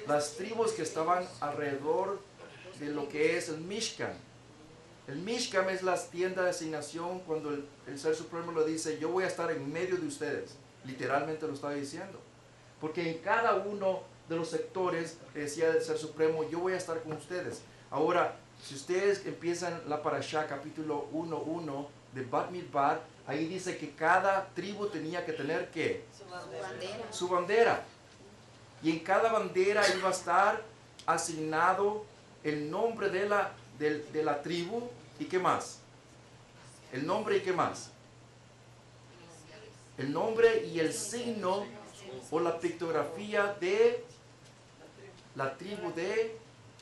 las tribus que estaban alrededor de lo que es el Mishkan. El Mishkan es la tienda de asignación cuando el Ser Supremo lo dice, yo voy a estar en medio de ustedes. Literalmente lo está diciendo. Porque en cada uno de los sectores que decía el Ser Supremo, yo voy a estar con ustedes. Ahora, si ustedes empiezan la Parashá, capítulo 1:1 de Bat Midbar, ahí dice que cada tribu tenía que tener, ¿qué? Su bandera. Y en cada bandera iba a estar asignado el nombre de la tribu y qué más. El nombre y qué más. El nombre y el signo o la pictografía de la tribu de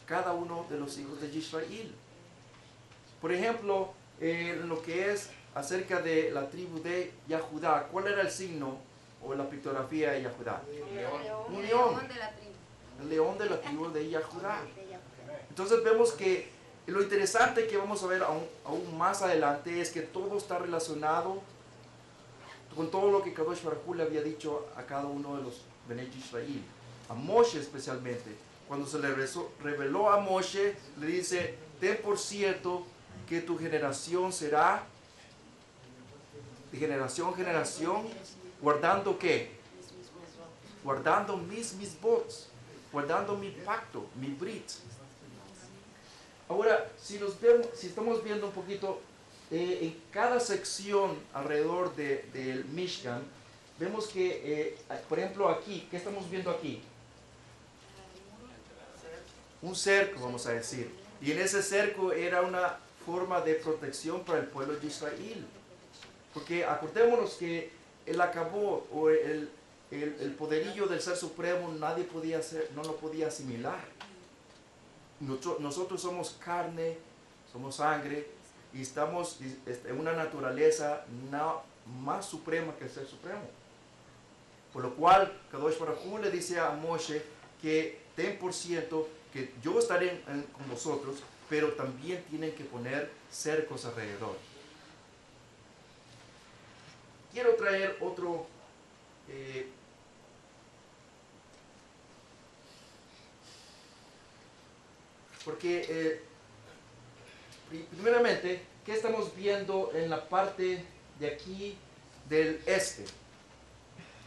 cada uno de los hijos de Israel. Por ejemplo, lo que es acerca de la tribu de Yahudá, ¿cuál era el signo o la pictografía de Yahudá? Un león. El león de la tribu de Yahudá. Entonces vemos que lo interesante que vamos a ver aún más adelante es que todo está relacionado con todo lo que Kadosh Baruj Hu le había dicho a cada uno de los Bnei Israel. A Moshe especialmente. Cuando se le reveló a Moshe, le dice, ten por cierto que tu generación será de generación en generación, guardando ¿qué? Guardando mis bots, guardando mi pacto, mi brit. Ahora, si estamos viendo un poquito, en cada sección alrededor del Mishkan, vemos que, por ejemplo aquí, ¿qué estamos viendo aquí? Un cerco, vamos a decir. Y en ese cerco era una forma de protección para el pueblo de Israel. Porque acordémonos que el acabó, o el poderillo del Ser Supremo, nadie podía hacer, no lo podía asimilar. Nosotros somos carne, somos sangre, y estamos en una naturaleza más suprema que el Ser Supremo. Por lo cual, Kadosh Baruj Hu le dice a Moshe que ten por cierto que yo estaré con vosotros, pero también tienen que poner cercos alrededor. Quiero traer otro porque primeramente, ¿qué estamos viendo en la parte de aquí del este?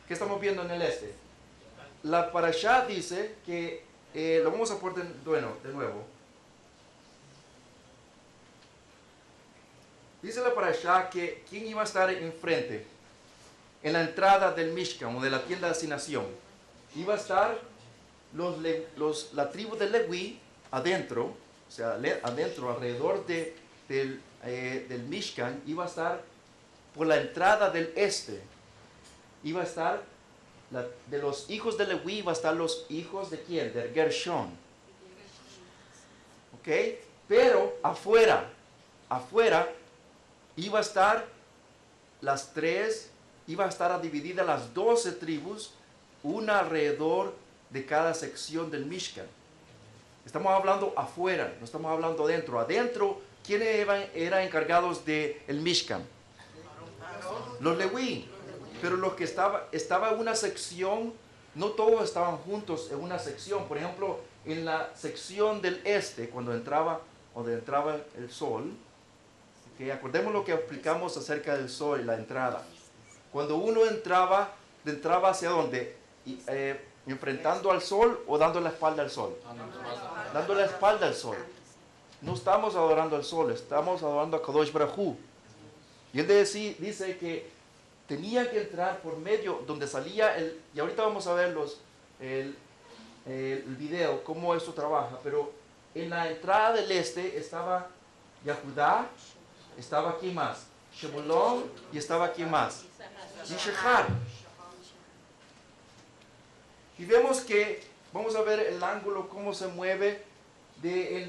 ¿Qué estamos viendo en el este? La Parashá dice que, lo vamos a poner de nuevo. Dice la Parashá que ¿quién iba a estar enfrente? En la entrada del Mishkan o de la tienda de asignación. Iba a estar la tribu de Leví adentro, o sea, adentro, alrededor del Mishkan, iba a estar por la entrada del este. Iba a estar, de los hijos de Leví, iba a estar los hijos de ¿quién? De Gershon. ¿Ok? Pero afuera, iba a estar iba a estar dividida las 12 tribus, una alrededor de cada sección del Mishkan. Estamos hablando afuera, no estamos hablando adentro. Adentro, ¿quiénes eran encargados del Mishkan? Los Leví. Pero los que estaba en una sección, no todos estaban juntos en una sección. Por ejemplo, en la sección del este, donde entraba el sol, ¿okay? Acordemos lo que explicamos acerca del sol y la entrada. Cuando uno entraba hacia dónde? ¿Enfrentando al sol o dando la espalda al sol? Dando la espalda al sol. No estamos adorando al sol, estamos adorando a Kadosh Baruj Hu. Y él dice que tenía que entrar por medio donde salía y ahorita vamos a ver el video, cómo esto trabaja, pero en la entrada del este estaba Yahudá, estaba aquí más, Shebulón, y estaba aquí más, Yishachar. Y vemos que, vamos a ver el ángulo, cómo se mueve,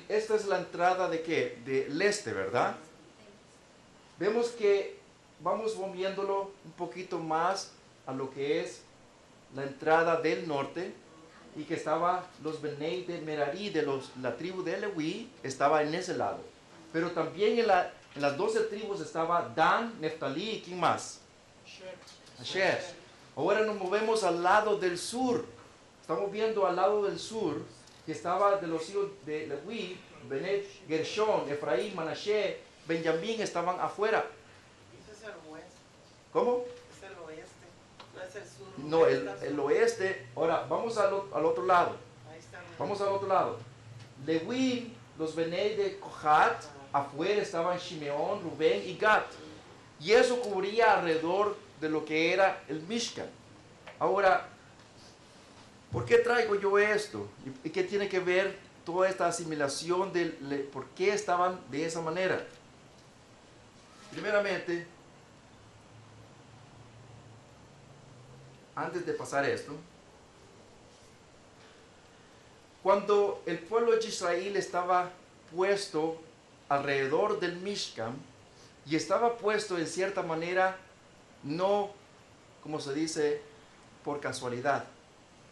esta es la entrada de ¿qué? Del este, ¿verdad? Vemos que vamos moviéndolo un poquito más a lo que es la entrada del norte, y que estaba los Benei de Merari, la tribu de Leví, estaba en ese lado. Pero también en las 12 tribus estaba Dan, Neftalí y ¿quién más? Asher. Ahora nos movemos al lado del sur. estamos viendo al lado del sur, que estaba de los hijos de Leví, Benet, Gershón, Efraín, Manashe, Benjamín estaban afuera. Ese es el oeste. ¿Cómo? Es el oeste. No es el sur. No, el oeste. Ahora, vamos al otro lado. Ahí está. Vamos al otro lado. Leví, los Benet de Kohat, afuera estaban Shimeón, Rubén y Gad. Y eso cubría alrededor de lo que era el Mishkan. Ahora, ¿por qué traigo yo esto? ¿Y qué tiene que ver toda esta asimilación por qué estaban de esa manera? Primeramente, antes de pasar esto, cuando el pueblo de Israel estaba puesto alrededor del Mishkan, y estaba puesto en cierta manera, no, como se dice, por casualidad.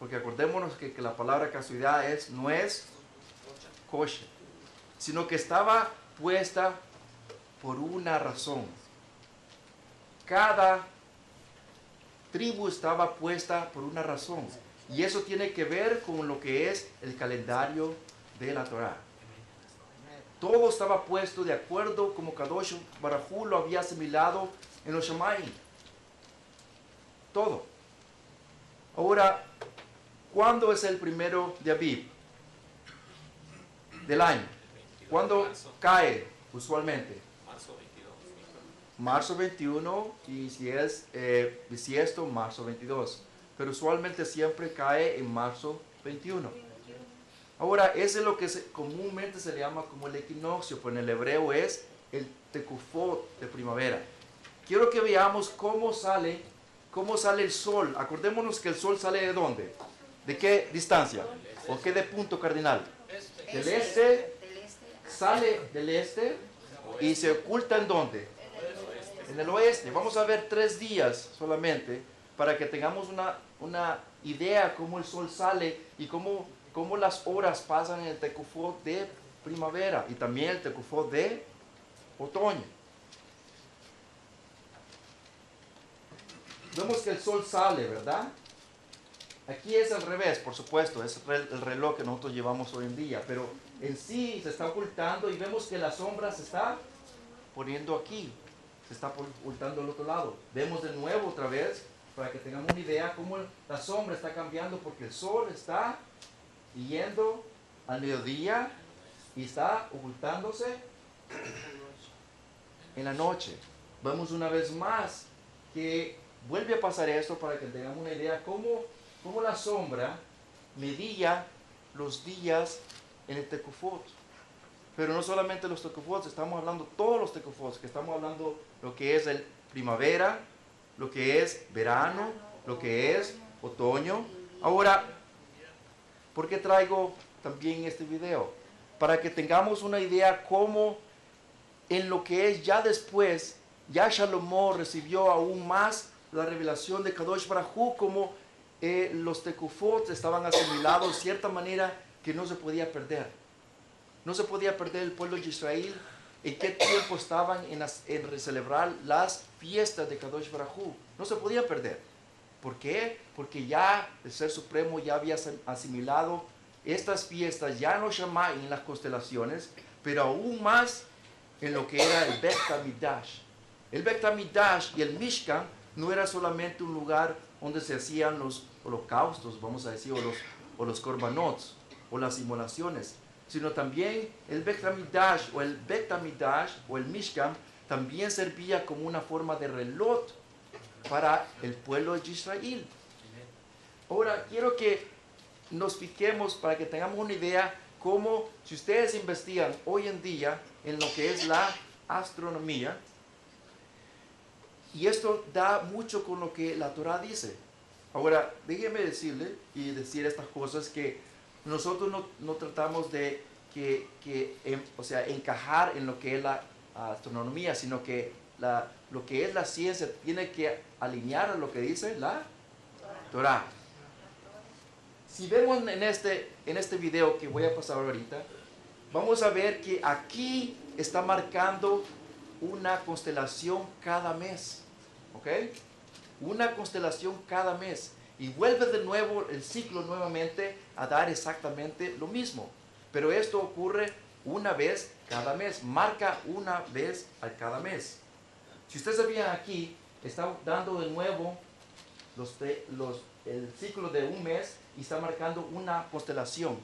Porque acordémonos que la palabra casualidad no es kosher, sino que estaba puesta por una razón. Cada tribu estaba puesta por una razón. Y eso tiene que ver con lo que es el calendario de la Torá. Todo estaba puesto de acuerdo como Kadosh Baruj Hu lo había asimilado en los Shamayim. Todo. Ahora, ¿cuándo es el primero de Aviv? Del año. ¿Cuándo cae usualmente? Marzo 21 y si es bisiesto, marzo 22. Pero usualmente siempre cae en marzo 21. Ahora, ese es lo que comúnmente se le llama como el equinoccio, pues en el hebreo es el tekufot de primavera. Quiero que veamos cómo sale el sol. Acordémonos que el sol sale ¿de dónde? ¿De qué distancia? ¿O qué de punto cardinal? Del este, sale del este y se oculta ¿en dónde? En el oeste. Vamos a ver 3 días solamente para que tengamos una idea cómo el sol sale y cómo las horas pasan en el tekufot de primavera y también el tekufot de otoño. Vemos que el sol sale, ¿verdad? Aquí es al revés, por supuesto, es el reloj que nosotros llevamos hoy en día, pero en sí se está ocultando y vemos que la sombra se está poniendo aquí, se está ocultando al otro lado. Vemos de nuevo otra vez, para que tengamos una idea, cómo la sombra está cambiando porque el sol está yendo al mediodía y está ocultándose en la noche. Vemos una vez más que vuelve a pasar esto para que tengamos una idea cómo la sombra medía los días en el tekufot. Pero no solamente los tekufot, estamos hablando todos los tekufot, que estamos hablando lo que es el primavera, lo que es verano, lo que es otoño. Ahora, ¿por qué traigo también este video? Para que tengamos una idea cómo en lo que es ya después, ya Shalomo recibió aún más la revelación de Kadosh Baruj Hu, como los tekufot estaban asimilados de cierta manera que no se podía perder. No se podía perder el pueblo de Israel. ¿En qué tiempo estaban en celebrar las fiestas de Kadosh Baruj Hu? No se podía perder. ¿Por qué? Porque ya el Ser Supremo ya había asimilado estas fiestas, ya en los Shammai, en las constelaciones, pero aún más en lo que era el Bet HaMikdash. El Bet HaMikdash y el Mishkan no era solamente un lugar donde se hacían los holocaustos, vamos a decir, o los korbanot, o las inmolaciones, sino también el Bet HaMikdash o el Mishkan también servía como una forma de reloj para el pueblo de Israel. Ahora, quiero que nos fijemos para que tengamos una idea cómo, si ustedes investigan hoy en día en lo que es la astronomía, y esto da mucho con lo que la Torah dice. Ahora, déjenme decirle y decir estas cosas que nosotros no tratamos de encajar en lo que es la astronomía, sino que lo que es la ciencia tiene que alinear a lo que dice la Torah. Si vemos en este video que voy a pasar ahorita, vamos a ver que aquí está marcando una constelación cada mes, ¿ok? Una constelación cada mes. y vuelve de nuevo el ciclo nuevamente a dar exactamente lo mismo. Pero esto ocurre una vez cada mes, marca una vez a cada mes. Si ustedes sabían aquí, está dando de nuevo el ciclo de un mes y está marcando una constelación.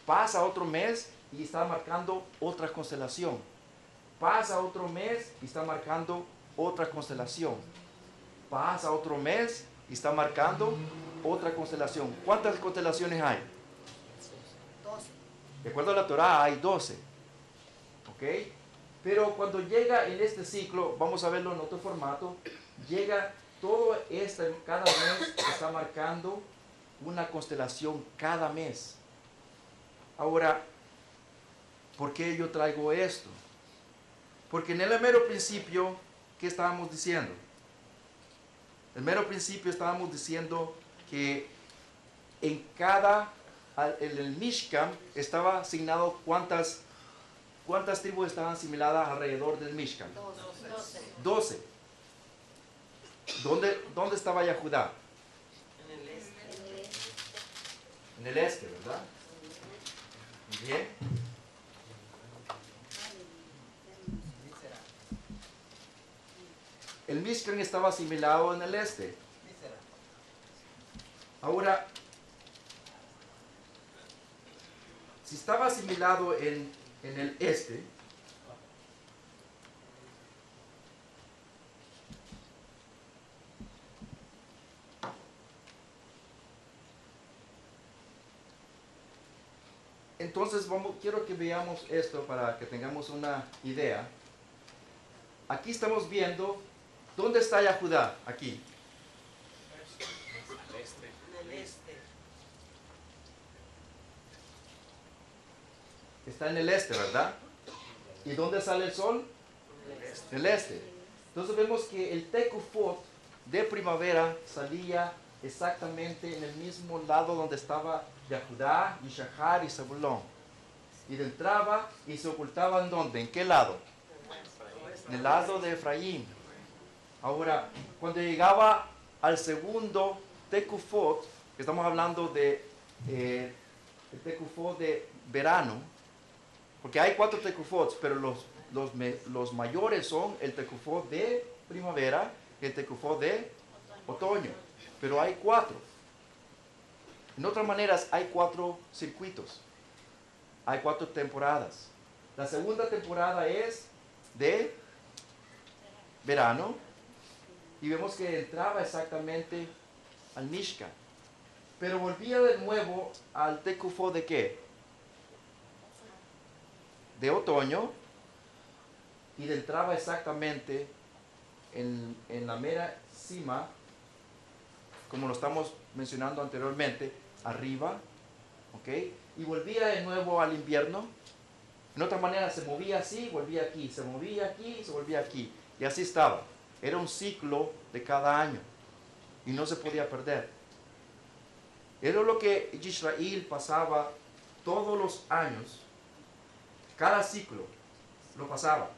Pasa otro mes y está marcando otra constelación. Pasa otro mes y está marcando otra constelación. Pasa otro mes y está marcando otra constelación. ¿Cuántas constelaciones hay? 12. De acuerdo a la Torá hay 12. ¿Ok? Pero cuando llega en este ciclo, vamos a verlo en otro formato, llega todo cada mes está marcando una constelación cada mes. Ahora, ¿por qué yo traigo esto? Porque en el mero principio, ¿qué estábamos diciendo? En el mero principio estábamos diciendo que en el Mishkan estaba asignado cuántas tribus estaban asimiladas alrededor del Mishkan. 12. ¿Dónde estaba Yahudá? En el este. En el este, ¿verdad? Muy bien. El Mishkan estaba asimilado en el este. Ahora, si estaba asimilado en el este, entonces quiero que veamos esto para que tengamos una idea. Aquí estamos viendo, ¿dónde está Yahudá? Aquí. En el este. Está en el este, ¿verdad? ¿Y dónde sale el sol? En el este. Entonces vemos que el Tekufot de primavera salía exactamente en el mismo lado donde estaba Yahudá, Yishahar y Zebulón. Y entraba y se ocultaba ¿en dónde? ¿En qué lado? En el lado de Efraín. Ahora, cuando llegaba al segundo Tekufot, que estamos hablando de el Tekufot de verano, porque hay 4 Tekufots, pero los mayores son el Tekufot de primavera y el Tekufot de otoño. Pero hay 4. En otras maneras, hay 4 circuitos. Hay 4 temporadas. La segunda temporada es de verano. Y vemos que entraba exactamente al Mishkan. Pero volvía de nuevo al Tekufot de ¿qué? De otoño. Y entraba exactamente en la mera cima, como lo estamos mencionando anteriormente, arriba, ¿ok? Y volvía de nuevo al invierno. En otra manera, se movía así, volvía aquí, se movía aquí, se volvía aquí. Y así estaba. Era un ciclo de cada año. Y no se podía perder. Era lo que Israel pasaba todos los años. Cada ciclo lo pasaba.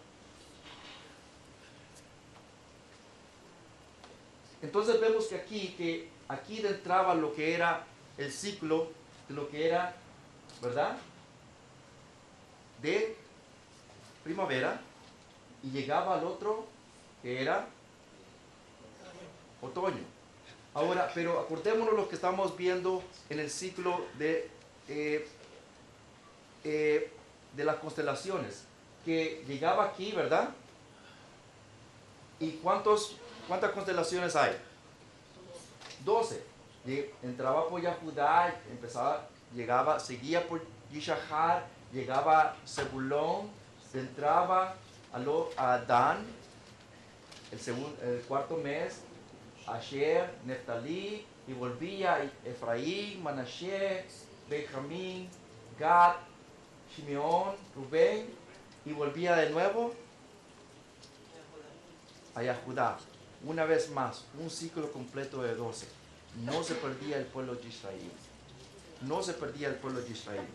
Entonces vemos que aquí entraba lo que era el ciclo de lo que era, ¿verdad? De primavera y llegaba al otro que era otoño. Ahora, pero acordémonos lo que estamos viendo en el ciclo de las constelaciones, que llegaba aquí, ¿verdad? ¿Y cuántas constelaciones hay? 12. Entraba por Yahudá, seguía por Yishahar, llegaba Zebulón, entraba a Dan, el cuarto mes, Asher, Neftalí, y volvía a Efraín, Manashe, Benjamín, Gad, Shimeón, Rubén, y volvía de nuevo a Yahudá. Una vez más, un ciclo completo de 12. No se perdía el pueblo de Israel. No se perdía el pueblo de Israel.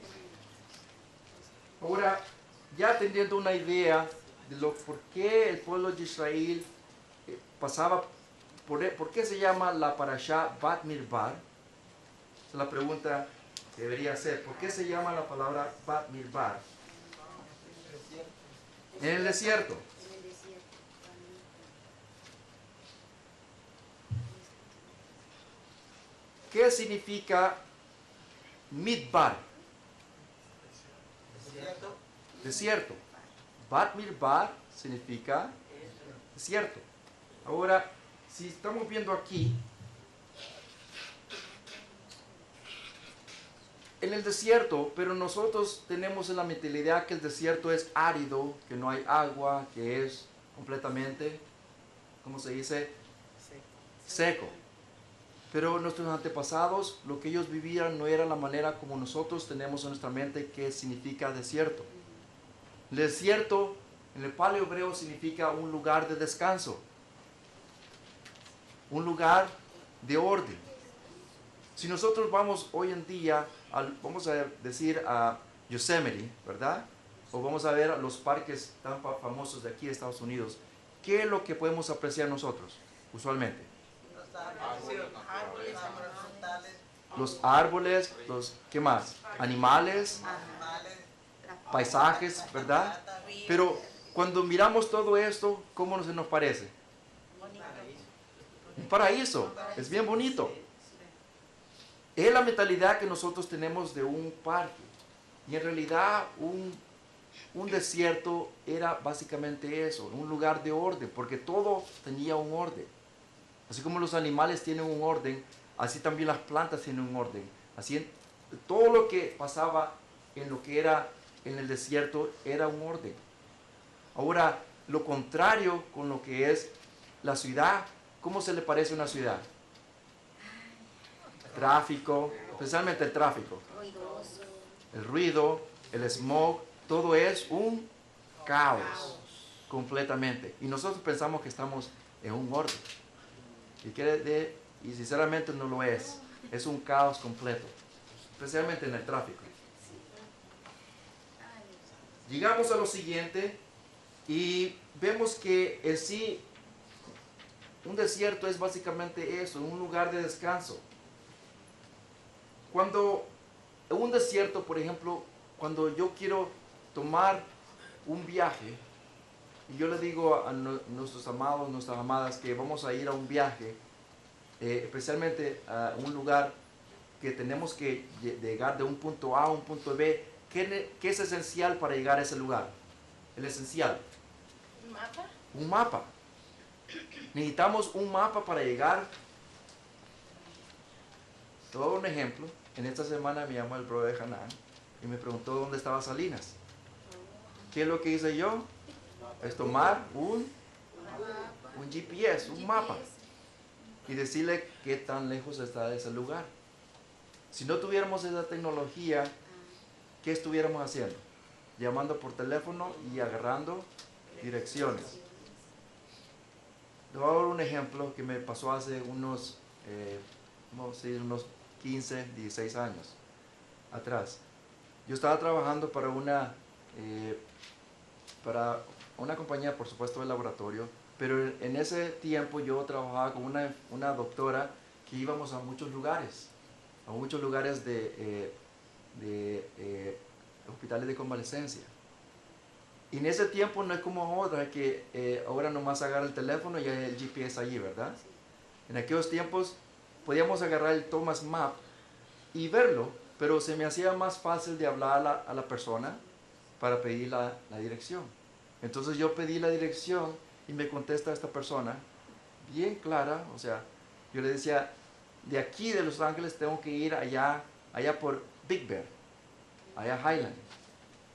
Ahora, ya teniendo una idea de por qué el pueblo de Israel pasaba ¿por qué se llama la parashá Bat Midbar? Esa es la pregunta que debería ser. ¿Por qué se llama la palabra Bat Midbar? En el desierto. ¿Qué significa Midbar? ¿Cierto? Desierto. Bat Midbar significa desierto. Ahora, si estamos viendo aquí, en el desierto, pero nosotros tenemos en la mentalidad que el desierto es árido, que no hay agua, que es completamente, ¿cómo se dice? Seco. Pero nuestros antepasados, lo que ellos vivían no era la manera como nosotros tenemos en nuestra mente que significa desierto. El desierto en el paleo hebreo significa un lugar de descanso, un lugar de orden. Si nosotros vamos hoy en día, vamos a decir a Yosemite, ¿verdad? O vamos a ver los parques tan famosos de aquí de Estados Unidos, ¿qué es lo que podemos apreciar nosotros usualmente? Los árboles, ¿qué más? Animales, paisajes, ¿verdad? Pero cuando miramos todo esto, ¿cómo se nos parece? Un paraíso, es bien bonito. Es la mentalidad que nosotros tenemos de un parque. Y en realidad un desierto era básicamente eso, un lugar de orden, porque todo tenía un orden. Así como los animales tienen un orden, así también las plantas tienen un orden. Así todo lo que pasaba en lo que era en el desierto era un orden. Ahora, lo contrario con lo que es la ciudad, ¿cómo se le parece a una ciudad? Tráfico, especialmente el tráfico. El ruido, el smog, todo es un caos completamente. Y nosotros pensamos que estamos en un orden. Y sinceramente no lo es. Es un caos completo, especialmente en el tráfico. Llegamos a lo siguiente y vemos que en sí un desierto es básicamente eso, un lugar de descanso. Cuando en un desierto, por ejemplo, cuando yo quiero tomar un viaje y yo le digo a nuestros amados, nuestras amadas que vamos a ir a un viaje, especialmente a un lugar que tenemos que llegar de un punto A a un punto B, ¿qué es esencial para llegar a ese lugar? El esencial. ¿Un mapa? Un mapa. Necesitamos un mapa para llegar. Te voy a dar un ejemplo. En esta semana me llamó el brother de Hanan y me preguntó dónde estaba Salinas. ¿Qué es lo que hice yo? Es tomar un GPS, un mapa, y decirle qué tan lejos está de ese lugar. Si no tuviéramos esa tecnología, ¿qué estuviéramos haciendo? Llamando por teléfono y agarrando direcciones. Le voy a dar un ejemplo que me pasó hace unos 15, 16 años atrás. Yo estaba trabajando para una compañía, por supuesto, de laboratorio, pero en ese tiempo yo trabajaba con una doctora que íbamos a muchos lugares de hospitales de convalecencia. Y en ese tiempo no es como ahora, que ahora nomás agarra el teléfono y hay el GPS allí, ¿verdad? En aquellos tiempos podíamos agarrar el Thomas Map y verlo, pero se me hacía más fácil de hablar a la persona para pedir la dirección. Entonces yo pedí la dirección y me contesta esta persona, bien clara, o sea, yo le decía, de aquí de Los Ángeles tengo que ir allá por Big Bear, allá Highland.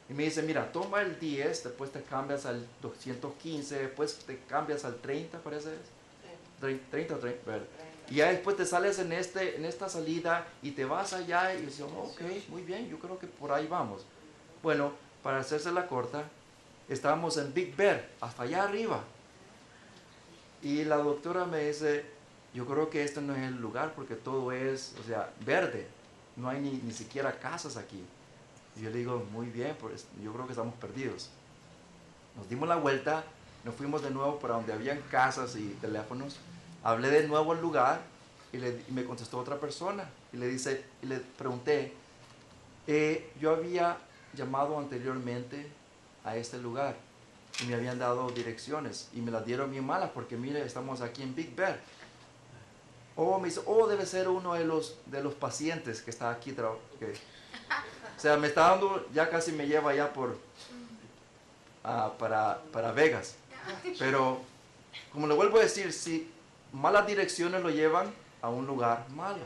Y me dice, mira, toma el 10, después te cambias al 215, después te cambias al 30, parece. 30 o 30, ¿verdad? Y ya después te sales en esta salida y te vas allá y dices, ok, muy bien, yo creo que por ahí vamos. Bueno, para hacerse la corta, estábamos en Big Bear, hasta allá arriba. Y la doctora me dice, yo creo que este no es el lugar porque todo es, o sea, verde. No hay ni siquiera casas aquí. Y yo le digo, muy bien, pues yo creo que estamos perdidos. Nos dimos la vuelta, nos fuimos de nuevo para donde habían casas y teléfonos. Hablé de nuevo al lugar y me contestó otra persona. Y le pregunté, yo había llamado anteriormente a este lugar y me habían dado direcciones y me las dieron bien malas porque mire, estamos aquí en Big Bear. Me dice, debe ser uno de los pacientes que está aquí. O sea, me está dando, ya casi me lleva ya para Vegas. Pero, como le vuelvo a decir, si malas direcciones lo llevan a un lugar malo.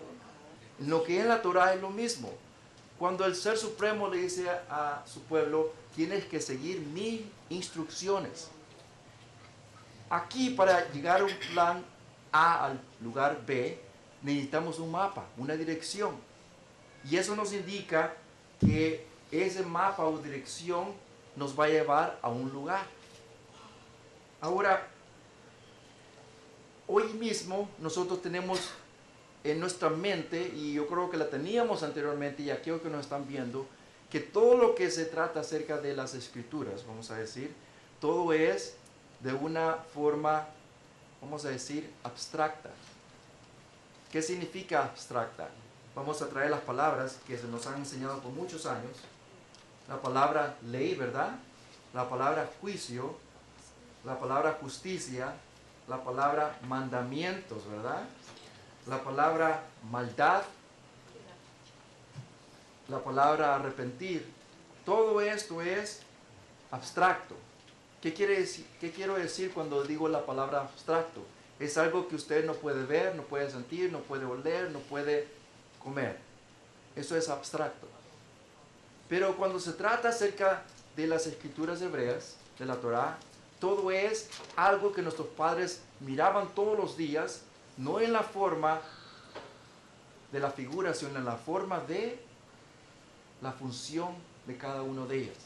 Lo que en la Torah es lo mismo. Cuando el Ser Supremo le dice a su pueblo, tienes que seguir mis instrucciones. Aquí, para llegar a un plan A al lugar B, necesitamos un mapa, una dirección. Y eso nos indica que ese mapa o dirección nos va a llevar a un lugar. Ahora, hoy mismo nosotros tenemos en nuestra mente, y yo creo que la teníamos anteriormente, y aquellos que nos están viendo, que todo lo que se trata acerca de las escrituras, vamos a decir, todo es de una forma, vamos a decir, abstracta. ¿Qué significa abstracta? Vamos a traer las palabras que se nos han enseñado por muchos años. La palabra ley, ¿verdad? La palabra juicio, la palabra justicia, la palabra mandamientos, ¿verdad? La palabra maldad, la palabra arrepentir. Todo esto es abstracto. ¿Qué quiero decir cuando digo la palabra abstracto? Es algo que usted no puede ver, no puede sentir, no puede oler, no puede comer. Eso es abstracto. Pero cuando se trata acerca de las escrituras hebreas, de la Torá, todo es algo que nuestros padres miraban todos los días, no en la forma de la figura, sino en la forma de la función de cada uno de ellas.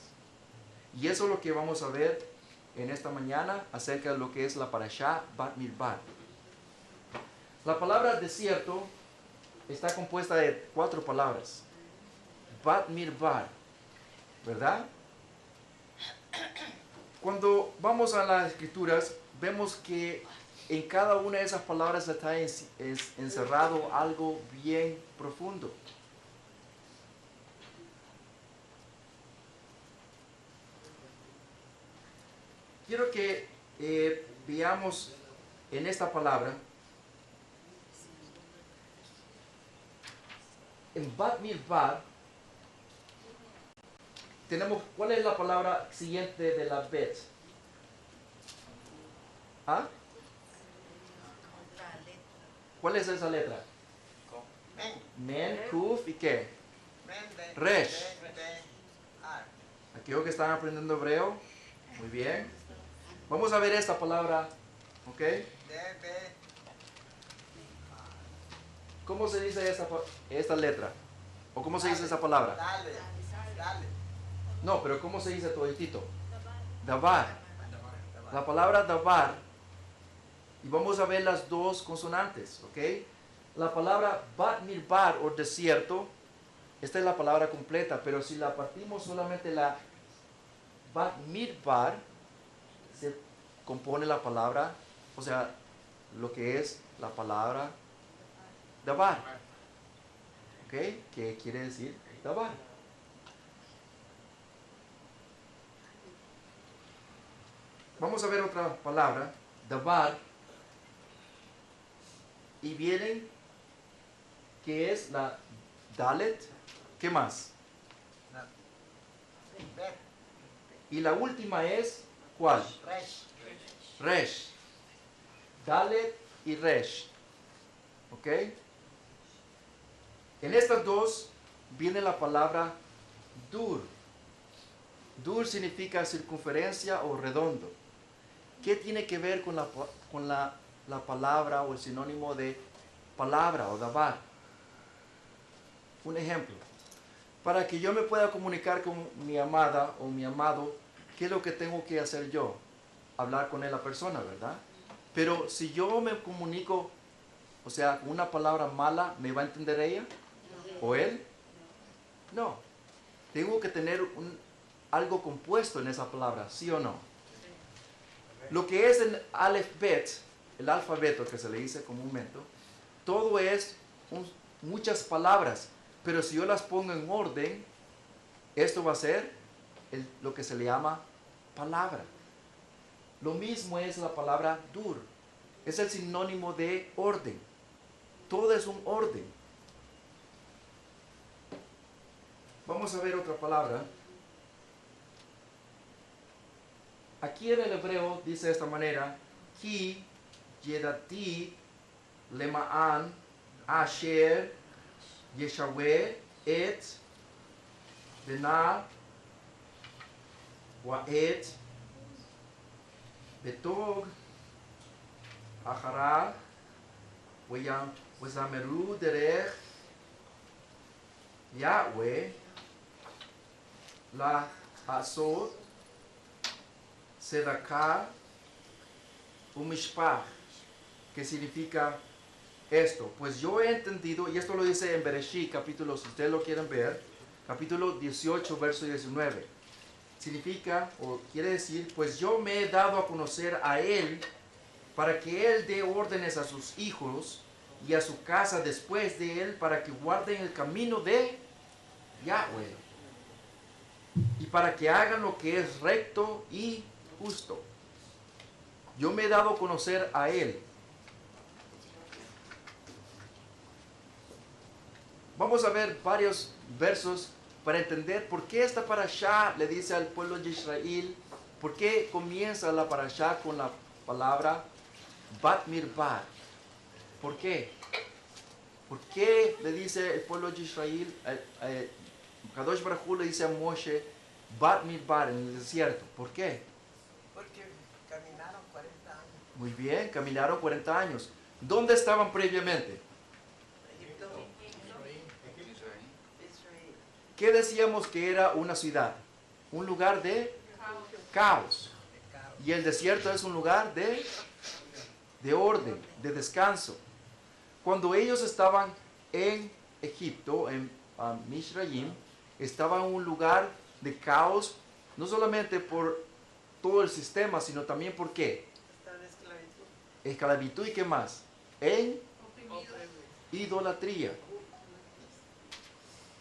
Y eso es lo que vamos a ver en esta mañana acerca de lo que es la parashá Bat Midbar. La palabra desierto está compuesta de 4 palabras. Bat Midbar, ¿verdad? Cuando vamos a las escrituras, vemos que en cada una de esas palabras está encerrado algo bien profundo. Quiero que veamos en esta palabra, en Bat Midbar, tenemos, ¿cuál es la palabra siguiente de la Bet? ¿Ah? ¿Cuál es esa letra? Men, Kuf y ¿qué? Resh. Aquellos que están aprendiendo hebreo, muy bien. Vamos a ver esta palabra, ¿ok? ¿Cómo se dice esta letra? ¿O cómo se dice esa palabra? Dale. No, pero ¿cómo se dice toditito? Davar. La palabra davar, y vamos a ver las 2 consonantes, ¿ok? La palabra Bat Midbar o desierto, esta es la palabra completa, pero si la partimos solamente la Bat Midbar, se compone la palabra, o sea, lo que es la palabra davar, ¿ok? ¿Qué quiere decir davar? Vamos a ver otra palabra, davar, y vienen, que es la dalet, ¿qué más? Y la última es, ¿cuál? Resh. Dalet y Resh. ¿Ok? En estas 2 viene la palabra dur. Dur significa circunferencia o redondo. ¿Qué tiene que ver con la palabra o el sinónimo de palabra o davar? Un ejemplo. Para que yo me pueda comunicar con mi amada o mi amado, ¿qué es lo que tengo que hacer yo? Hablar con la persona, ¿verdad? Pero si yo me comunico, o sea, con una palabra mala, ¿me va a entender ella? ¿O él? No. Tengo que tener algo compuesto en esa palabra, ¿sí o no? Lo que es en Aleph Bet, el alfabeto que se le dice comúnmente, todo es muchas palabras, pero si yo las pongo en orden, esto va a ser lo que se le llama palabra. Lo mismo es la palabra dur, es el sinónimo de orden. Todo es un orden. Vamos a ver otra palabra. Aquí en el hebreo dice de esta manera: Ki yedati lema'an asher yeshaweh et benar wa et betog acharar wezameru derech Yahweh la asot sedakar umishpach. ¿Qué significa esto? Pues yo he entendido, y esto lo dice en Bereshit, capítulo, si ustedes lo quieren ver, capítulo 18, verso 19. Significa, o quiere decir, pues yo me he dado a conocer a él para que él dé órdenes a sus hijos y a su casa después de él, para que guarden el camino de Yahweh y para que hagan lo que es recto y justo. Yo me he dado a conocer a él. Vamos a ver varios versos para entender por qué esta parashá le dice al pueblo de Israel, por qué comienza la parashá con la palabra Bat Mirbar. ¿Por qué? ¿Por qué le dice el pueblo de Israel, Kadosh Baruj Hu le dice a Moshe, Bat Mirbar en el desierto? ¿Por qué? Porque caminaron 40 años. Muy bien, caminaron 40 años. ¿Dónde estaban previamente? Egipto, Israel. ¿Qué decíamos que era una ciudad? Un lugar de caos. Y el desierto es un lugar de orden, de descanso. Cuando ellos estaban en Egipto, en Mizraim, estaban en un lugar de caos, no solamente por todo el sistema, sino también por qué. Están en esclavitud. Esclavitud y qué más. En idolatría.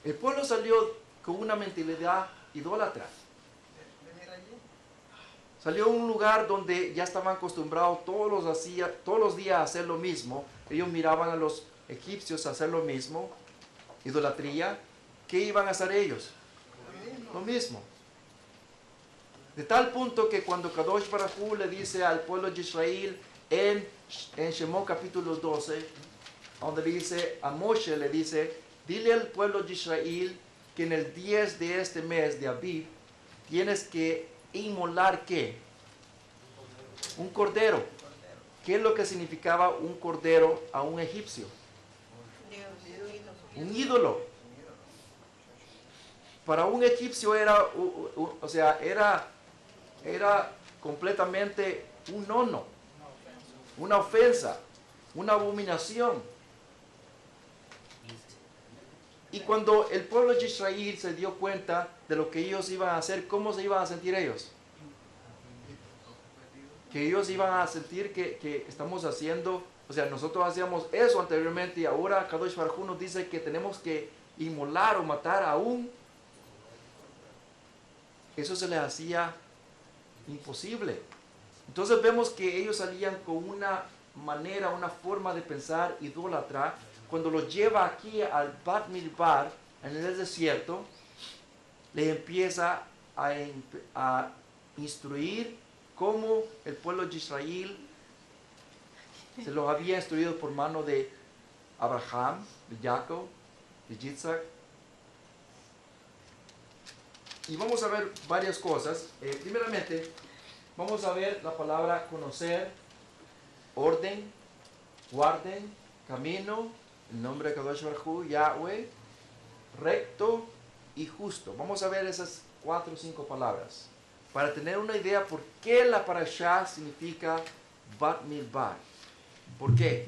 El pueblo salió con una mentalidad idólatra. Venir allí. Salió a un lugar donde ya estaban acostumbrados todos los días a hacer lo mismo. Ellos miraban a los egipcios hacer lo mismo, idolatría. ¿Qué iban a hacer ellos? Lo mismo. De tal punto que cuando Kadosh Baruj Hu le dice al pueblo de Israel en Shemot capítulo 12, donde le dice a Moshe, le dice, dile al pueblo de Israel que en el 10 de este mes de Aviv tienes que inmolar ¿qué? Un cordero. ¿Qué es lo que significaba un cordero a un egipcio? Un ídolo. Para un egipcio era completamente un nono, una ofensa, una abominación. Y cuando el pueblo de Israel se dio cuenta de lo que ellos iban a hacer, ¿cómo se iban a sentir ellos? Que ellos iban a sentir que estamos haciendo, o sea, nosotros hacíamos eso anteriormente y ahora Kadosh Baruj Hu nos dice que tenemos que inmolar o matar a un. Eso se les hacía imposible. Entonces vemos que ellos salían con una manera, una forma de pensar idólatra. Cuando los lleva aquí al Bat Mirbar, en el desierto, les empieza a instruir cómo el pueblo de Israel se los había instruido por mano de Abraham, de Jacob, de Yitzhak. Y vamos a ver varias cosas. Primeramente, vamos a ver la palabra conocer, orden, guarden, camino, el nombre de Kadosh Baruj Hu, Yahweh, recto y justo. Vamos a ver esas 4 o 5 palabras para tener una idea por qué la parashá significa Bat Mirbar. ¿Por qué?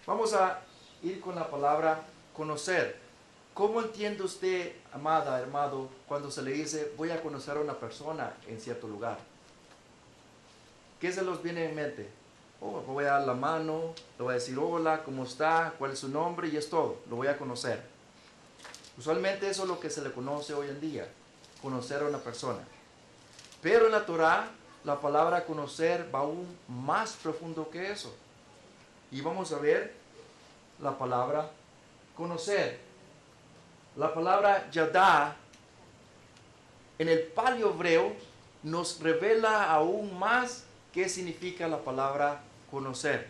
Vamos a ir con la palabra conocer. ¿Cómo entiende usted, amada, hermano, cuando se le dice voy a conocer a una persona en cierto lugar? ¿Qué se los viene en mente? Oh, le voy a dar la mano, le voy a decir hola, ¿cómo está? ¿Cuál es su nombre? Y es todo, lo voy a conocer. Usualmente eso es lo que se le conoce hoy en día, conocer a una persona. Pero en la Torah, la palabra conocer va aún más profundo que eso. Y vamos a ver la palabra conocer. La palabra yadá en el paleo hebreo nos revela aún más qué significa la palabra conocer.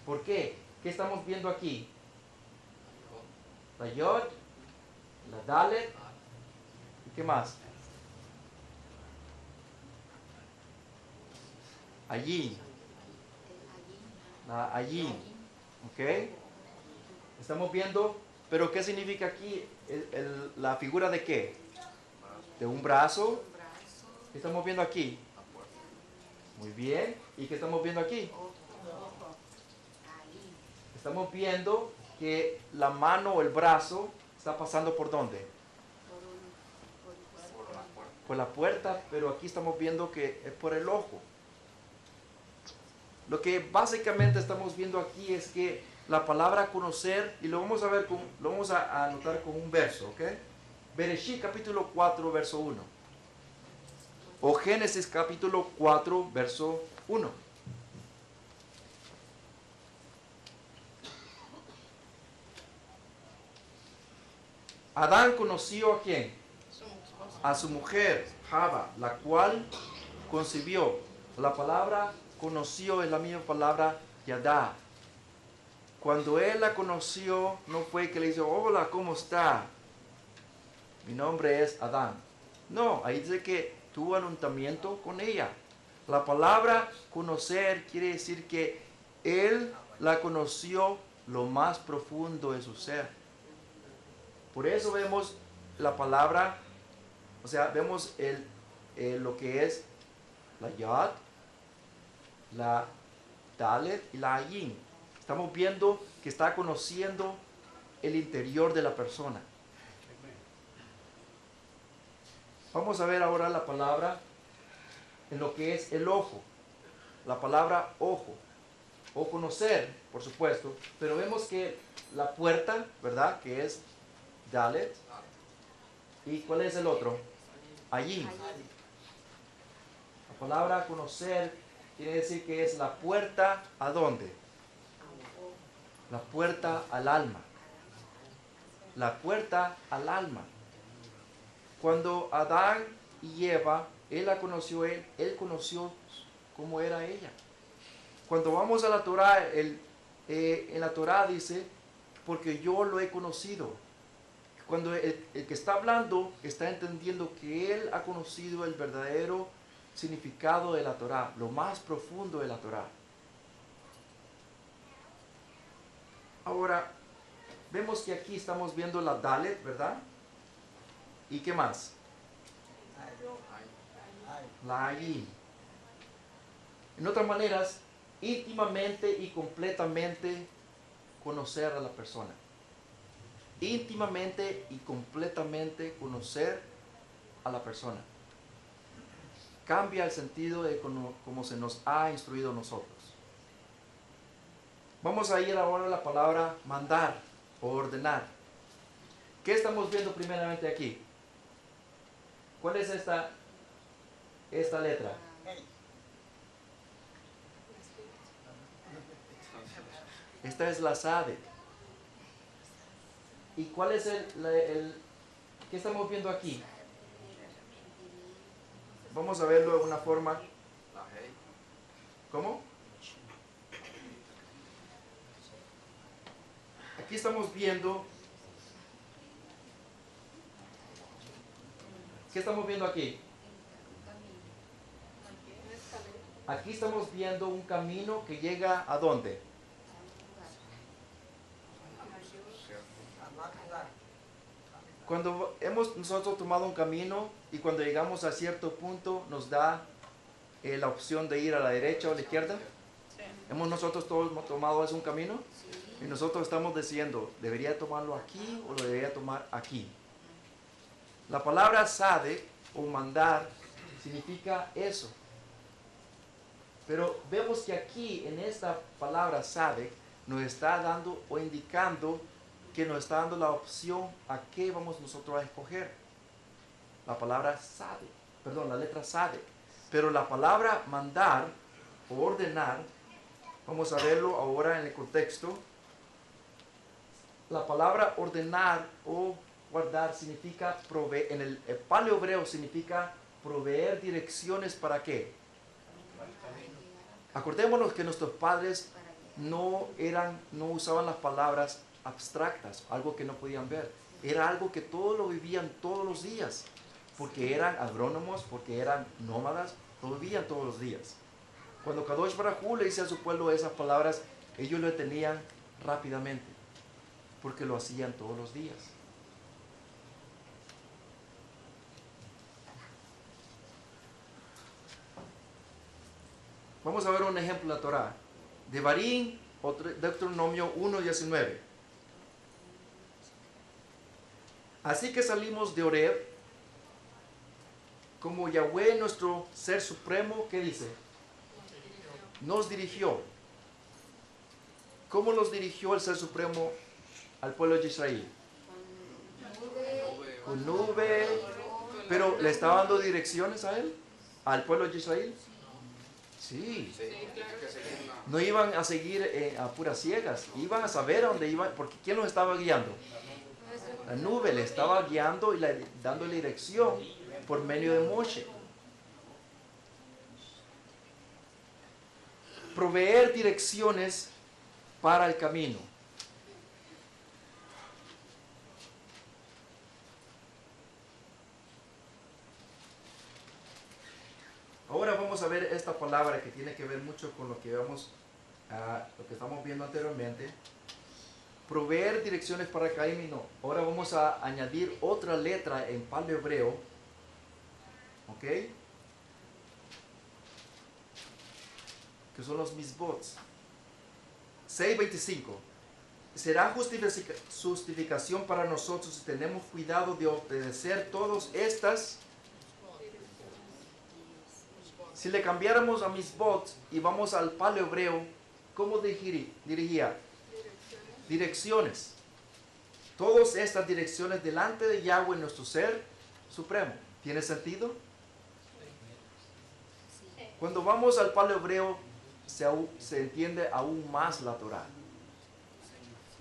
¿Por qué? ¿Qué estamos viendo aquí? La yod, la dalet, ¿y qué más? Allí, la allí, ¿ok? Estamos viendo, pero ¿qué significa aquí la figura de qué? De un brazo. ¿Qué estamos viendo aquí? Muy bien. ¿Y qué estamos viendo aquí? Estamos viendo que la mano o el brazo está pasando por ¿dónde? Por la puerta, pero aquí estamos viendo que es por el ojo. Lo que básicamente estamos viendo aquí es que la palabra conocer, y lo vamos a ver, lo vamos a anotar con un verso, ¿ok? Bereshit capítulo 4, verso 1. O Génesis capítulo 4, verso 1. Adán conoció ¿a quién? A su mujer, Java, la cual concibió. La palabra conoció es la misma palabra yadá. Cuando él la conoció, no fue que le dijo, hola, ¿cómo está? Mi nombre es Adán. No, ahí dice que tuvo alumbramiento con ella. La palabra conocer quiere decir que él la conoció lo más profundo de su ser. Por eso vemos la palabra, o sea, vemos lo que es la yad, la dalet y la ayin. Estamos viendo que está conociendo el interior de la persona. Vamos a ver ahora la palabra en lo que es el ojo. La palabra ojo. O conocer, por supuesto. Pero vemos que la puerta, ¿verdad? Que es dalet. ¿Y cuál es el otro? Allí. La palabra conocer quiere decir que es la puerta ¿a dónde? La puerta al alma. La puerta al alma. Cuando Adán y Eva, él la conoció, él conoció cómo era ella. Cuando vamos a la Torah, en la Torah dice, porque yo lo he conocido. Cuando el que está hablando está entendiendo que él ha conocido el verdadero significado de la Torah, lo más profundo de la Torah. Ahora, vemos que aquí estamos viendo la Dalet, ¿verdad? ¿Y qué más? La Ayin. En otras maneras, íntimamente y completamente conocer a la persona. Íntimamente y completamente conocer a la persona. Cambia el sentido de como se nos ha instruido a nosotros. Vamos a ir ahora a la palabra mandar o ordenar. ¿Qué estamos viendo primeramente aquí? ¿Cuál es esta letra? Esta es la Sade. ¿Y cuál es qué estamos viendo aquí? Vamos a verlo de una forma. ¿Cómo? Aquí estamos viendo. ¿Qué estamos viendo aquí? Aquí estamos viendo un camino que llega ¿a dónde? Cuando hemos nosotros tomado un camino y cuando llegamos a cierto punto nos da la opción de ir a la derecha o a la izquierda. ¿Hemos nosotros todos tomado ese un camino? Y nosotros estamos diciendo, ¿debería tomarlo aquí o lo debería tomar aquí? La palabra sade o mandar significa eso. Pero vemos que aquí en esta palabra Sadek nos está dando o indicando que nos está dando la opción a qué vamos nosotros a escoger. La palabra Sadek, perdón, la letra Sadek. Pero la palabra mandar o ordenar, vamos a verlo ahora en el contexto. La palabra ordenar o guardar significa proveer, en el paleo hebreo significa proveer direcciones para qué. Acordémonos que nuestros padres no usaban las palabras abstractas, algo que no podían ver. Era algo que todos lo vivían todos los días, porque eran agrónomos, porque eran nómadas, lo vivían todos los días. Cuando Kadosh Baruj Hu le dice a su pueblo esas palabras, ellos lo tenían rápidamente, porque lo hacían todos los días. Vamos a ver un ejemplo de la Torah. Devarim, Deuteronomio 1:19. Así que salimos de Horeb, como Yahweh, nuestro Ser Supremo, ¿qué dice? Nos dirigió. ¿Cómo nos dirigió el Ser Supremo al pueblo de Israel? Con nube. Pero ¿le estaba dando direcciones a él? ¿Al pueblo de Israel? Sí. No iban a seguir a puras ciegas. Iban a saber a dónde iban. Porque ¿quién los estaba guiando? La nube le estaba guiando y dándole dirección por medio de Moshe. Proveer direcciones para el camino. Ahora vamos a ver esta palabra que tiene que ver mucho con lo que lo que estamos viendo anteriormente. Proveer direcciones para el camino. Ahora vamos a añadir otra letra en paleo hebreo. ¿Ok? Que son los misbots. 6:25. Será justificación para nosotros si tenemos cuidado de obedecer todas estas. Si le cambiáramos a misbot y vamos al paleo hebreo, ¿cómo dirigía? Direcciones. Todas estas direcciones delante de Yahweh, nuestro Ser Supremo. ¿Tiene sentido? Cuando vamos al paleo hebreo, se entiende aún más la Torah.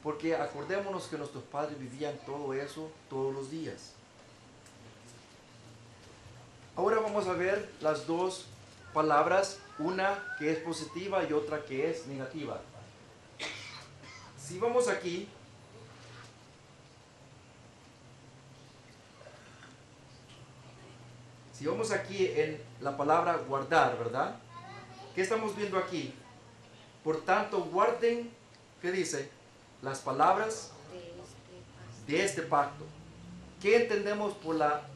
Porque acordémonos que nuestros padres vivían todo eso todos los días. Ahora vamos a ver las dos palabras, una que es positiva y otra que es negativa. Si vamos aquí, en la palabra guardar, ¿verdad? ¿Qué estamos viendo aquí? Por tanto, guarden, ¿qué dice? Las palabras de este pacto. ¿Qué entendemos por la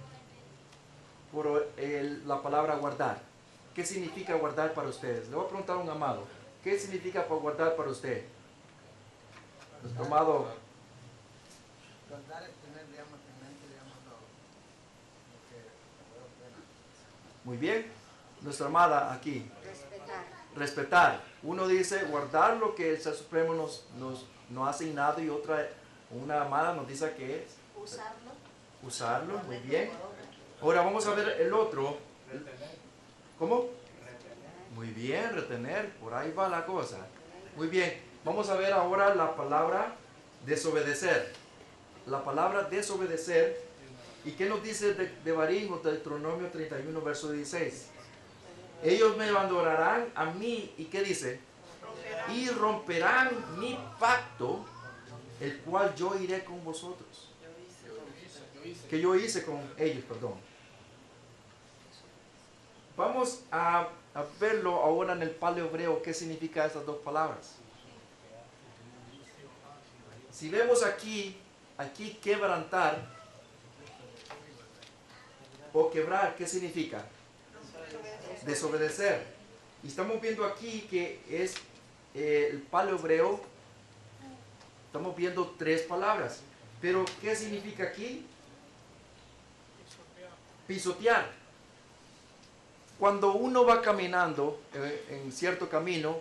palabra guardar? ¿Qué significa guardar para ustedes? Le voy a preguntar a un amado. ¿Qué significa guardar para usted? Nuestro amado. Guardar es tener, digamos, en mente, digamos, lo que Muy bien. Nuestra amada aquí. Respetar. Uno dice guardar lo que el Ser Supremo nos ha asignado y una amada nos dice que es usarlo. Muy bien. Ahora vamos a ver el otro. ¿Cómo? Muy bien, retener. Por ahí va la cosa. Muy bien. Vamos a ver ahora la palabra desobedecer. La palabra desobedecer. ¿Y qué nos dice Devarim o Deuteronomio 31, verso 16? Ellos me abandonarán a mí. ¿Y qué dice? Y romperán mi pacto, el cual yo iré con vosotros. Que yo hice con ellos, perdón. Vamos a verlo ahora en el paleo hebreo, qué significa estas dos palabras. Si vemos aquí quebrantar o quebrar, ¿qué significa? Desobedecer. Y estamos viendo aquí que es el paleo hebreo. Estamos viendo tres palabras. Pero ¿qué significa aquí? Pisotear. Cuando uno va caminando en cierto camino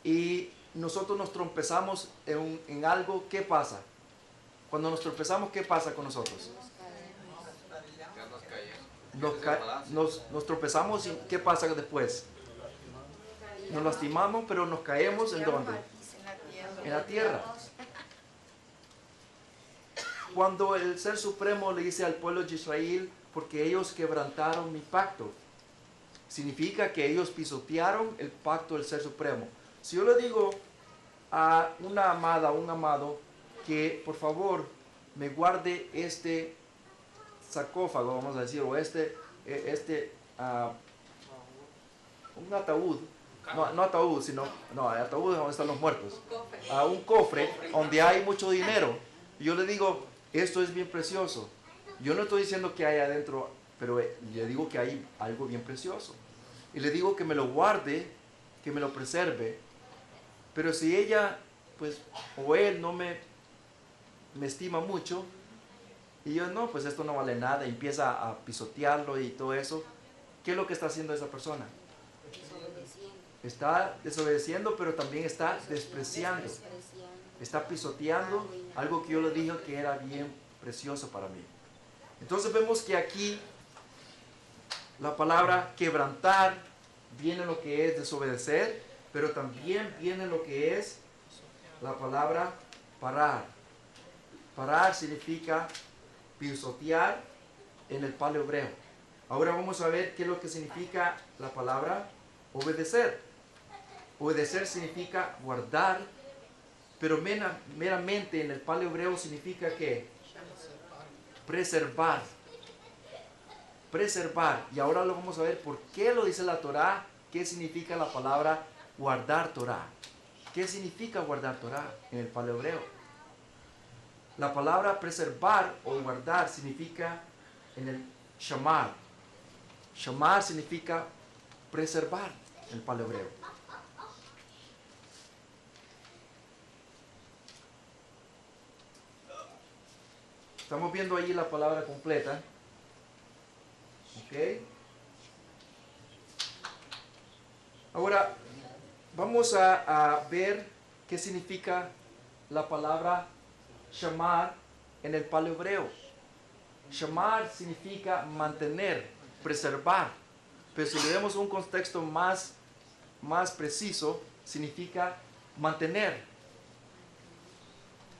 y nosotros nos tropezamos en algo, ¿qué pasa? Cuando nos tropezamos, ¿qué pasa con nosotros? Nos tropezamos y ¿qué pasa después? Nos lastimamos, pero nos caemos ¿en dónde? En la tierra. Cuando el Ser Supremo le dice al pueblo de Israel, porque ellos quebrantaron mi pacto, significa que ellos pisotearon el pacto del Ser Supremo. Si yo le digo a una amada, un amado, que por favor me guarde este sarcófago, vamos a decir, o un ataúd, no ataúd, sino, no, el ataúd es donde están los muertos, a un cofre donde hay mucho dinero. Y yo le digo, esto es bien precioso. Yo no estoy diciendo que hay adentro, pero le digo que hay algo bien precioso. Y le digo que me lo guarde, que me lo preserve. Pero si ella, pues, o él no me estima mucho, y yo, no, pues esto no vale nada, y empieza a pisotearlo y todo eso, ¿qué es lo que está haciendo esa persona? Está desobedeciendo, pero también está despreciando. Está pisoteando algo que yo le dije que era bien precioso para mí. Entonces vemos que aquí la palabra quebrantar viene lo que es desobedecer, pero también viene lo que es la palabra parar. Parar significa pisotear en el paleo hebreo. Ahora vamos a ver qué es lo que significa la palabra obedecer. Obedecer significa guardar, pero meramente en el paleo hebreo significa que preservar. Preservar. Y ahora lo vamos a ver por qué lo dice la Torá, qué significa la palabra guardar Torá. ¿Qué significa guardar Torá en el paleo hebreo? La palabra preservar o guardar significa en el shamar. Shamar significa preservar en el paleo hebreo. Estamos viendo ahí la palabra completa. ¿Ok? Ahora, vamos a ver qué significa la palabra shamar en el paleo hebreo. Shamar significa mantener, preservar. Pero si le damos un contexto más preciso, significa mantener.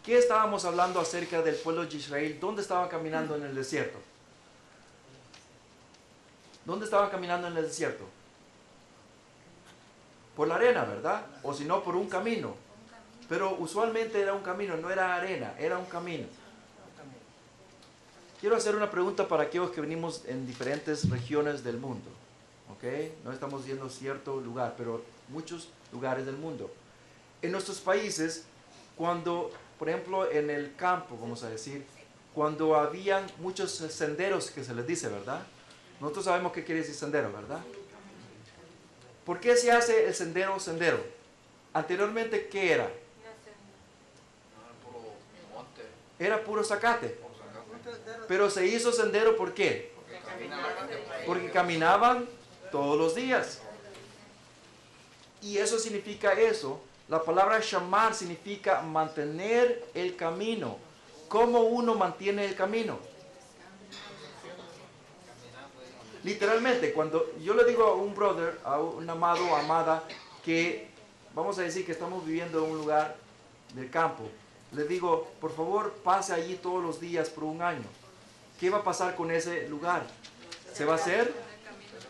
¿Qué estábamos hablando acerca del pueblo de Israel? ¿Dónde estaban caminando en el desierto? ¿Dónde estaban caminando en el desierto? Por la arena, ¿verdad? O si no, por un camino. Pero usualmente era un camino, no era arena, era un camino. Quiero hacer una pregunta para aquellos que venimos en diferentes regiones del mundo. ¿Ok? No estamos yendo a cierto lugar, pero muchos lugares del mundo. En nuestros países, cuando, por ejemplo, en el campo, vamos a decir, cuando habían muchos senderos que se les dice, ¿verdad? Nosotros sabemos qué quiere decir sendero, ¿verdad? ¿Por qué se hace el sendero? Anteriormente, ¿qué era? Era puro zacate. Pero se hizo sendero, ¿por qué? Porque caminaban todos los días. Y eso significa eso. La palabra shamar significa mantener el camino. ¿Cómo uno mantiene el camino? Literalmente, cuando yo le digo a un brother, a un amado o amada, que vamos a decir que estamos viviendo en un lugar del campo, le digo, por favor, pase allí todos los días por un año. ¿Qué va a pasar con ese lugar? Se va a hacer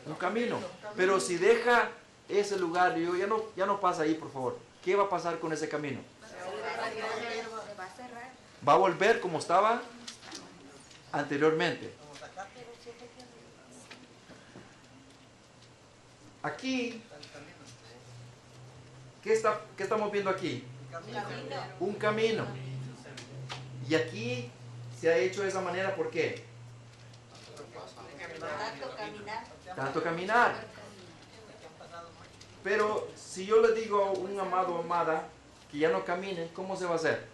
un camino. Pero si deja ese lugar, digo, ya no pasa ahí, por favor. ¿Qué va a pasar con ese camino? Va a volver como estaba anteriormente. Aquí, ¿qué estamos viendo aquí? Un camino. Y aquí se ha hecho de esa manera, ¿por qué? Tanto caminar. Pero si yo le digo a un amado o amada que ya no camine, ¿cómo se va a hacer?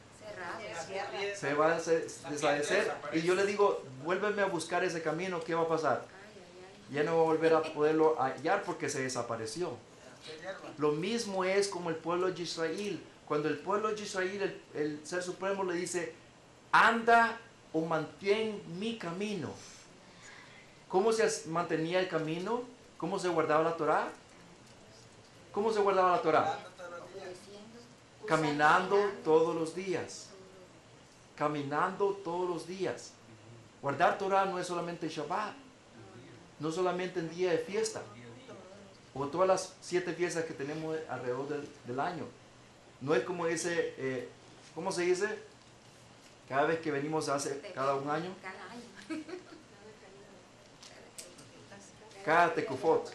Se va a deshacer. Y yo le digo, vuélveme a buscar ese camino, ¿qué va a pasar? Ya no va a volver a poderlo hallar porque se desapareció. hacer hierba. Lo mismo es como el pueblo de Israel. Cuando el pueblo de Israel, el Ser Supremo le dice, anda o mantén mi camino. ¿Cómo se mantenía el camino? ¿Cómo se guardaba la Torá? ¿Cómo se guardaba la Torá? Dando todos los días. Caminando todos los días. Caminando todos los días. Guardar Torah no es solamente Shabbat, no solamente en día de fiesta, o todas las 7 fiestas que tenemos alrededor del año. No es como dice, ¿cómo se dice? Cada vez que venimos hace cada un año, Cada año. cada Tekufot.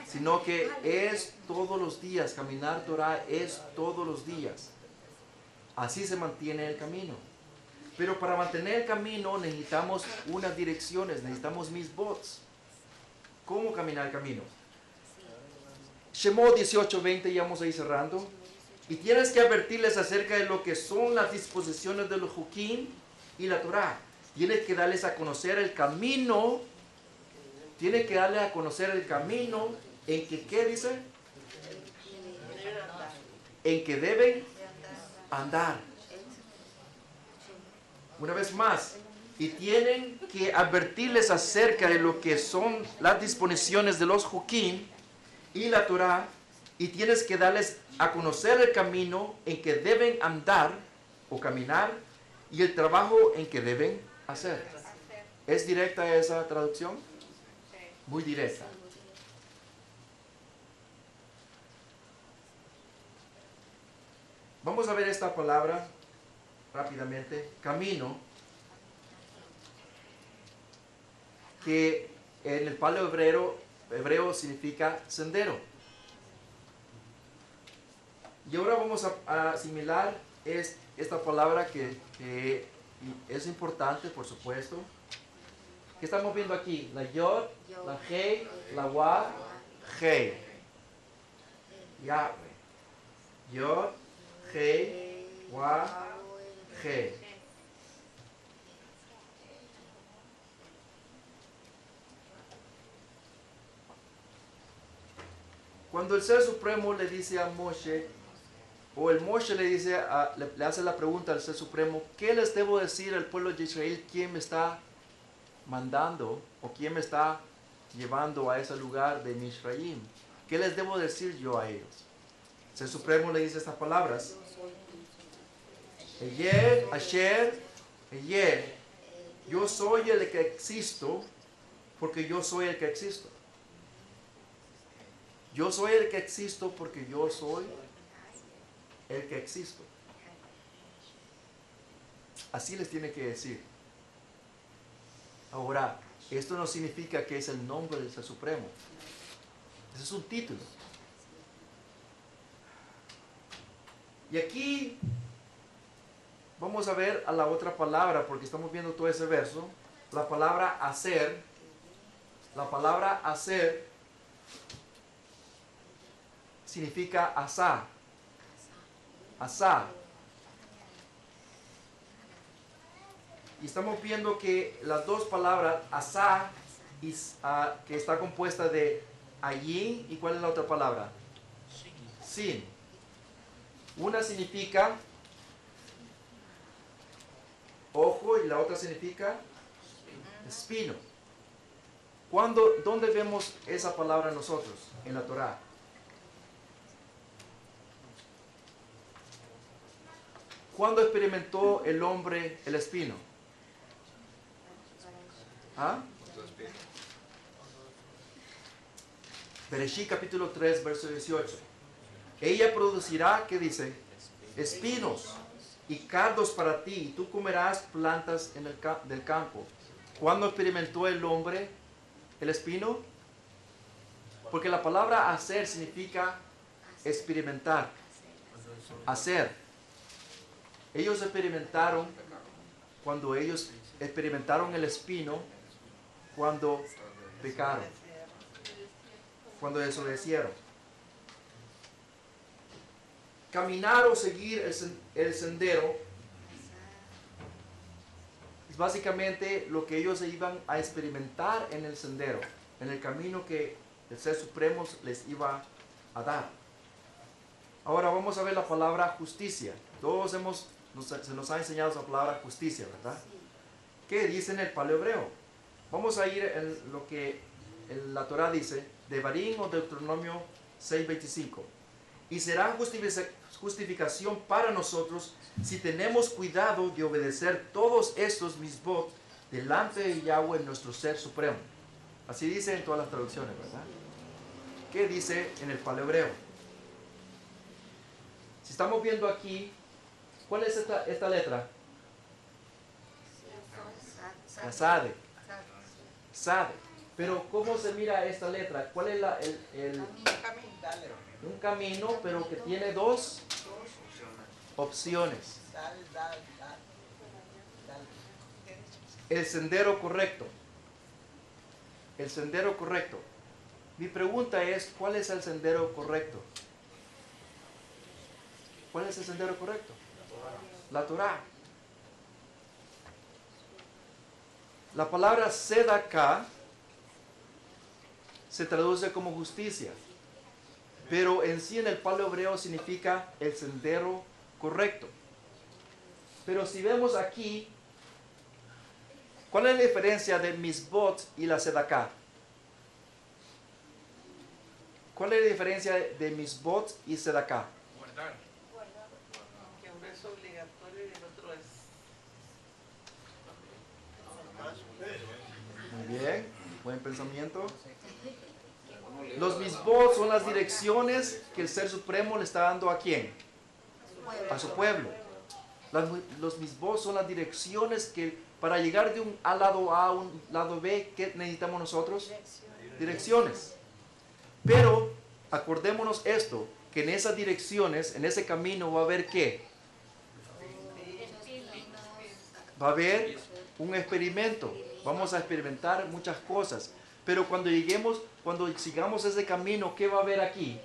Sino que es todos los días, caminar Torah es todos los días. Así se mantiene el camino. Pero para mantener el camino necesitamos unas direcciones, necesitamos misbots. ¿Cómo caminar el camino? Shemot 18:20, ya vamos a ir cerrando. Y tienes que advertirles acerca de lo que son las disposiciones de los Jukim y la Torah. Tienes que darles a conocer el camino. Tienes que darles a conocer el camino en que, ¿qué dice? En que deben andar. Una vez más, y tienen que advertirles acerca de lo que son las disposiciones de los Jukim y la Torah, y tienes que darles a conocer el camino en que deben andar o caminar y el trabajo en que deben hacer. ¿Es directa esa traducción? Muy directa. Vamos a ver esta palabra rápidamente. Camino, que en el paleo hebreo significa sendero. Y ahora vamos a asimilar esta palabra que es importante, por supuesto. ¿Qué estamos viendo aquí? La Yod, la Hei, la Wad, Hei. Yahweh. Yod, Hei, Wad, Hei. Cuando el Ser Supremo le dice a Moshe, o el Moshe le dice, le hace la pregunta al Ser Supremo, ¿qué les debo decir al pueblo de Israel? ¿Quién me está mandando o quién me está llevando a ese lugar de Mishraim? ¿Qué les debo decir yo a ellos? El Ser Supremo le dice estas palabras. Eyer, Asher, Eyer. Yo soy el que existo porque yo soy el que existo. Yo soy el que existo porque yo soy el que existo. Así les tiene que decir. Ahora, esto no significa que es el nombre del Ser Supremo. Ese es un título. Y aquí vamos a ver a la otra palabra, porque estamos viendo todo ese verso. La palabra hacer. La palabra hacer significa asá. Asá. Y estamos viendo que las dos palabras, asá, que está compuesta de ayin, ¿y cuál es la otra palabra? Sin. Una significa ojo y la otra significa espino. ¿Dónde vemos esa palabra nosotros en la Torá? ¿Cuándo experimentó el hombre el espino? ¿Ah? Bereshit capítulo 3, verso 18. Ella producirá, ¿qué dice? Espinos y cardos para ti, y tú comerás plantas del campo. ¿Cuándo experimentó el hombre el espino? Porque la palabra hacer significa experimentar, hacer. Ellos experimentaron cuando ellos experimentaron el espino, cuando pecaron, cuando desobedecieron. Caminar o seguir el sendero es básicamente lo que ellos iban a experimentar en el sendero, en el camino que el Ser Supremo les iba a dar. Ahora vamos a ver la palabra justicia. Todos se nos ha enseñado esa palabra justicia, ¿verdad? ¿Qué dice en el paleohebreo? Vamos a ir en lo que la Torah dice, Devarim o Deuteronomio 6:25. Y será justificación para nosotros si tenemos cuidado de obedecer todos estos misbot delante de Yahweh, nuestro Ser Supremo. Así dice en todas las traducciones, ¿verdad? ¿Qué dice en el paleohebreo? Si estamos viendo aquí, ¿cuál es esta letra? La Sade. Sade. Pero ¿cómo se mira esta letra? ¿Cuál es un camino, pero que tiene dos opciones? El sendero correcto. El sendero correcto. Mi pregunta es, ¿cuál es el sendero correcto? ¿Cuál es el sendero correcto? La Torah. La palabra Sedaká se traduce como justicia, pero en sí en el paleohebreo significa el sendero correcto. Pero si vemos aquí, ¿cuál es la diferencia de misbot y la Sedaká? ¿Cuál es la diferencia de misbot y Sedaká? Guardar. Que uno es obligatorio y el otro es... Muy bien, buen pensamiento. Los misbot son las direcciones que el Ser Supremo le está dando ¿a quién? A su pueblo. Los misbot son las direcciones que para llegar de un lado A a un lado B, ¿qué necesitamos nosotros? Direcciones. Pero acordémonos esto, que en esas direcciones, en ese camino va a haber ¿qué? Va a haber un experimento. Vamos a experimentar muchas cosas. Pero cuando sigamos ese camino, ¿qué va a haber aquí?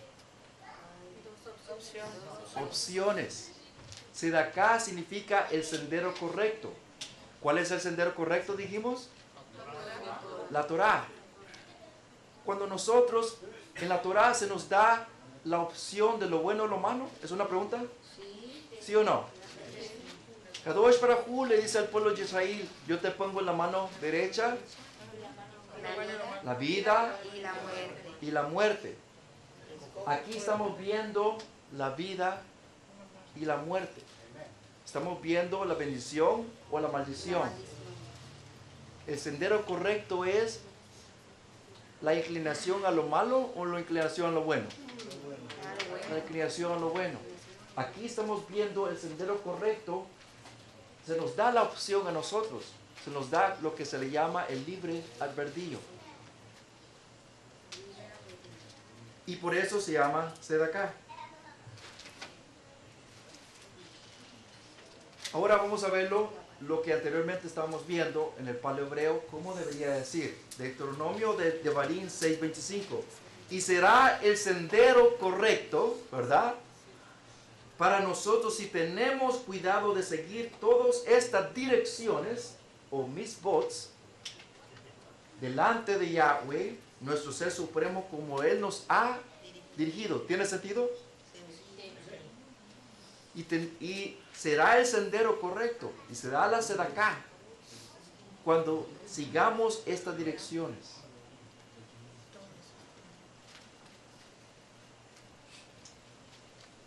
Opciones. Sedaká significa el sendero correcto. ¿Cuál es el sendero correcto, dijimos? La Torah. Cuando nosotros, en la Torah se nos da la opción de lo bueno o lo malo, ¿es una pregunta? ¿Sí o no? Kadosh Baruj Hu le dice al pueblo de Israel, yo te pongo en la mano derecha la vida y la muerte. Aquí estamos viendo la vida y la muerte. Estamos viendo la bendición o la maldición. El sendero correcto es la inclinación a lo malo o la inclinación a lo bueno. La inclinación a lo bueno. Aquí estamos viendo el sendero correcto. Se nos da la opción a nosotros. Se nos da lo que se le llama el libre albedrío. Y por eso se llama Sedaká. Ahora vamos a verlo, lo que anteriormente estábamos viendo en el paleohebreo, cómo debería decir. Deuteronomio de Devarim 6:25. Y será el sendero correcto, ¿verdad? Para nosotros si tenemos cuidado de seguir todas estas direcciones o misbots delante de Yahweh, nuestro Ser Supremo, como Él nos ha dirigido. ¿Tiene sentido? Y será el sendero correcto y será la Sedaká cuando sigamos estas direcciones.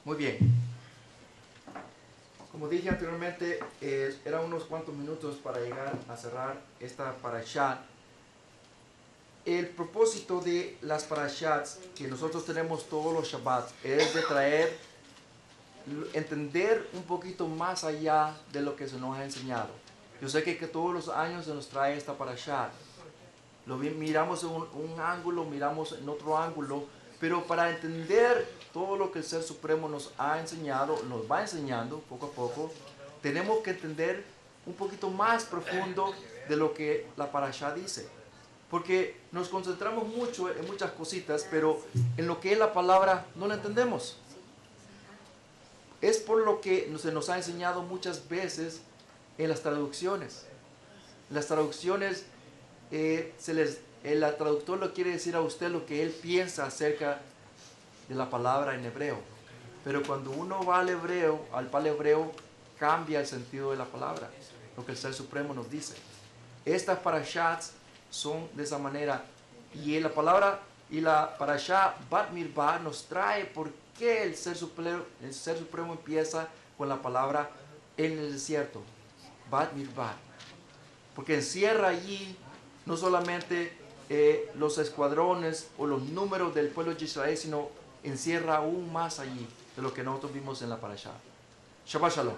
Muy bien. Como dije anteriormente, eran unos cuantos minutos para llegar a cerrar esta parashá. El propósito de las parashats que nosotros tenemos todos los Shabbats es de entender un poquito más allá de lo que se nos ha enseñado. Yo sé que todos los años se nos trae esta parashá. Miramos en un ángulo, miramos en otro ángulo, pero para entender todo lo que el Ser Supremo nos ha enseñado, nos va enseñando poco a poco, tenemos que entender un poquito más profundo de lo que la parashá dice. Porque nos concentramos mucho en muchas cositas, pero en lo que es la palabra no la entendemos. Es por lo que se nos ha enseñado muchas veces en las traducciones. Las traducciones, el traductor lo quiere decir a usted lo que él piensa acerca de la palabra en hebreo. Pero cuando uno va al hebreo, al palhebreo, cambia el sentido de la palabra, lo que el Ser Supremo nos dice. Estas parashats son de esa manera. Y la palabra y la parashá Bat Mirvah nos trae por qué el Ser Supremo empieza con la palabra en el desierto, Bat Mirvah. Porque encierra allí no solamente los escuadrones o los números del pueblo de Israel, sino encierra aún más allí de lo que nosotros vimos en la parashá. Shabbat Shalom.